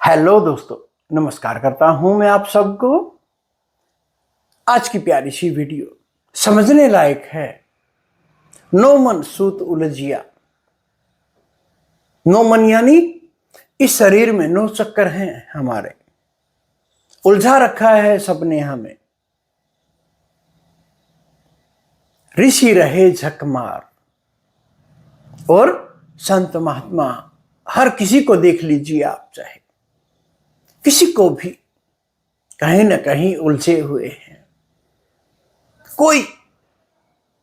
Hello दोस्तों, नमस्कार करता हूं मैं आप सबको। आज की प्यारी सी वीडियो समझने लायक है। नो मन सूत उलझिया। नो मन यानी इस शरीर में नौ चक्कर हैं हमारे, उलझा रखा है सबने हमें। ऋषि रहे झकमार और संत महात्मा, हर किसी को देख लीजिए आप, चाहे किसी को भी कहीं ना कहीं उलझे हुए हैं। कोई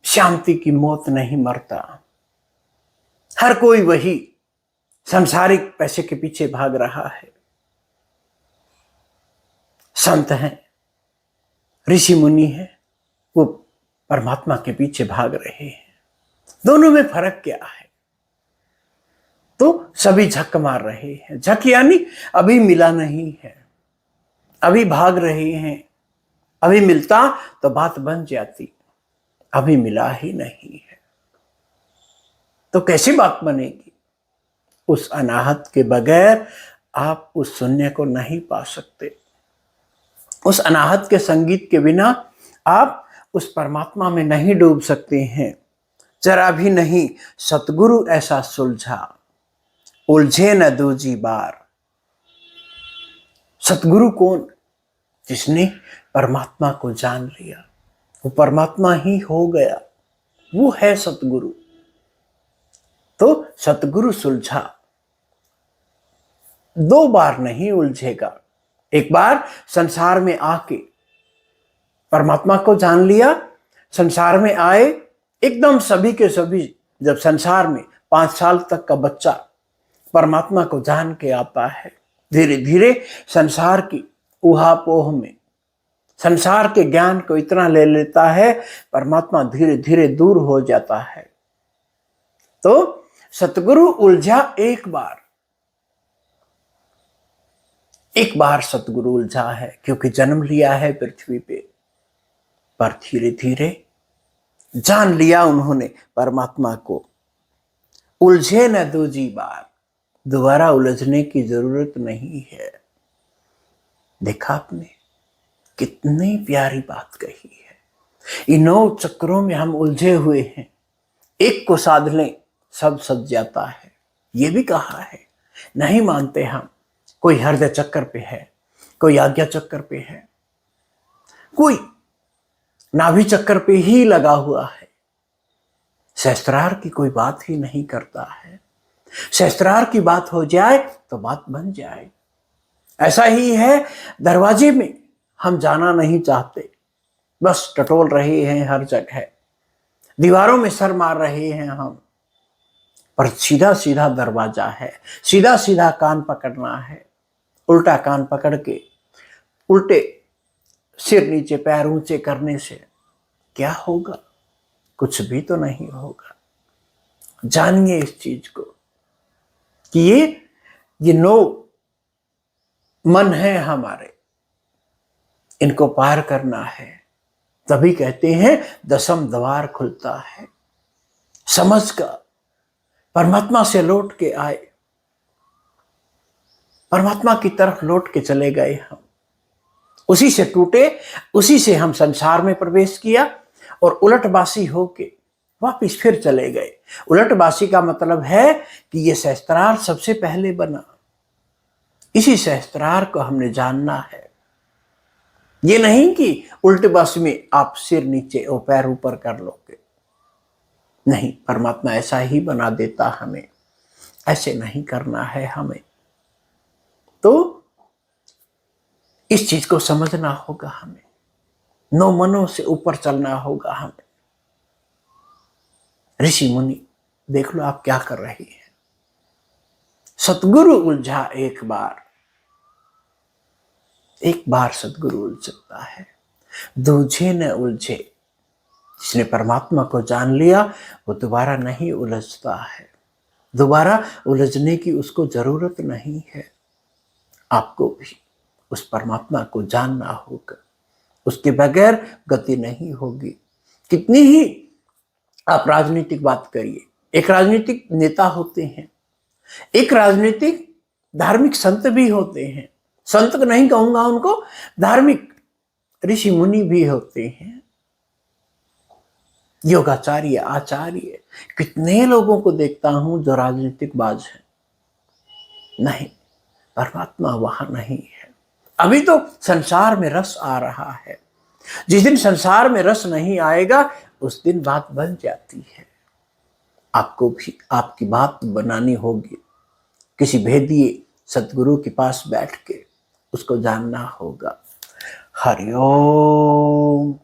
शांति की मौत नहीं मरता। हर कोई वही सांसारिक पैसे के पीछे भाग रहा है। संत हैं, ऋषि मुनि हैं, वो परमात्मा के पीछे भाग रहे हैं। दोनों में फर्क क्या है? तो सभी झक मार रहे हैं। झक यानी अभी मिला नहीं है, अभी भाग रहे हैं। अभी मिलता तो बात बन जाती, अभी मिला ही नहीं है तो कैसी बात बनेगी? उस अनाहत के बगैर आप उस शून्य को नहीं पा सकते। उस अनाहत के संगीत के बिना आप उस परमात्मा में नहीं डूब सकते हैं। जरा भी नहीं। सतगुरु ऐसा सुलझा, उलझे न दूजी बार। सतगुरु कौन? जिसने परमात्मा को जान लिया, वो परमात्मा ही हो गया, वो है सतगुरु। तो सतगुरु सुलझा, दो बार नहीं उलझेगा। एक बार संसार में आके परमात्मा को जान लिया, संसार में आए एकदम सभी के सभी। जब संसार में 5 साल तक का बच्चा परमात्मा को जान के आता है, धीरे धीरे संसार की उहापोह में, संसार के ज्ञान को इतना ले लेता है, परमात्मा धीरे धीरे दूर हो जाता है। तो सतगुरु उलझा एक बार, एक बार सतगुरु उलझा है, क्योंकि जन्म लिया है पृथ्वी पे। पर धीरे धीरे जान लिया उन्होंने परमात्मा को। उलझे न दूजी बार, दोबारा उलझने की जरूरत नहीं है। देखा आपने, कितनी प्यारी बात कही है। इन 9 चक्रों में हम उलझे हुए हैं। एक को साध लें, सब सज जाता है, ये भी कहा है। नहीं मानते हम। कोई हृदय चक्कर पे है, कोई आज्ञा चक्कर पे है, कोई नाभि चक्कर पे ही लगा हुआ है। सहस्त्रार की कोई बात ही नहीं करता है। सहस्त्रार की बात हो जाए तो बात बन जाए। ऐसा ही है, दरवाजे में हम जाना नहीं चाहते, बस टटोल रहे हैं हर जगह, दीवारों में सर मार रहे हैं हम। पर सीधा सीधा दरवाजा है, सीधा सीधा कान पकड़ना है। उल्टा कान पकड़ के उल्टे सिर नीचे पैर ऊंचे करने से क्या होगा? कुछ भी तो नहीं होगा। जानिए इस चीज को कि ये 9 मन है हमारे, इनको पार करना है। तभी कहते हैं 10वां द्वार खुलता है। समझ का परमात्मा से लौट के आए, परमात्मा की तरफ लौट के चले गए हम। उसी से टूटे, उसी से हम संसार में प्रवेश किया और उलटबासी होके वापिस फिर चले गए। उलटबासी का मतलब है कि ये सहस्त्रार सबसे पहले बना। इसी सहस्त्रार को हमने जानना है। ये नहीं कि उल्टबासी में आप सिर नीचे और पैर ऊपर कर लोगे। नहीं, परमात्मा ऐसा ही बना देता हमें। ऐसे नहीं करना है हमें। तो इस चीज को समझना होगा हमें। 9 मनों से ऊपर चलना होगा हमें। ऋषि मुनि देख लो आप क्या कर रही है। सतगुरु उलझा एक बार, एक बार सतगुरु उलझ सकता है, दूजे न उलझे। जिसने परमात्मा को जान लिया वो दोबारा नहीं उलझता है। दोबारा उलझने की उसको जरूरत नहीं है। आपको भी उस परमात्मा को जानना होगा, उसके बगैर गति नहीं होगी। कितनी ही आप राजनीतिक बात करिए, एक राजनीतिक नेता होते हैं, एक राजनीतिक धार्मिक संत भी होते हैं, संत को नहीं कहूंगा उनको, धार्मिक ऋषि मुनि भी होते हैं, योगाचार्य, आचार्य। कितने लोगों को देखता हूं जो राजनीतिक बाज है। नहीं, परमात्मा वहां नहीं है। अभी तो संसार में रस आ रहा है, जिस दिन संसार में रस नहीं आएगा उस दिन बात बन जाती है। आपको भी आपकी बात बनानी होगी, किसी भेदिए सतगुरु के पास बैठ के उसको जानना होगा। हरिओम।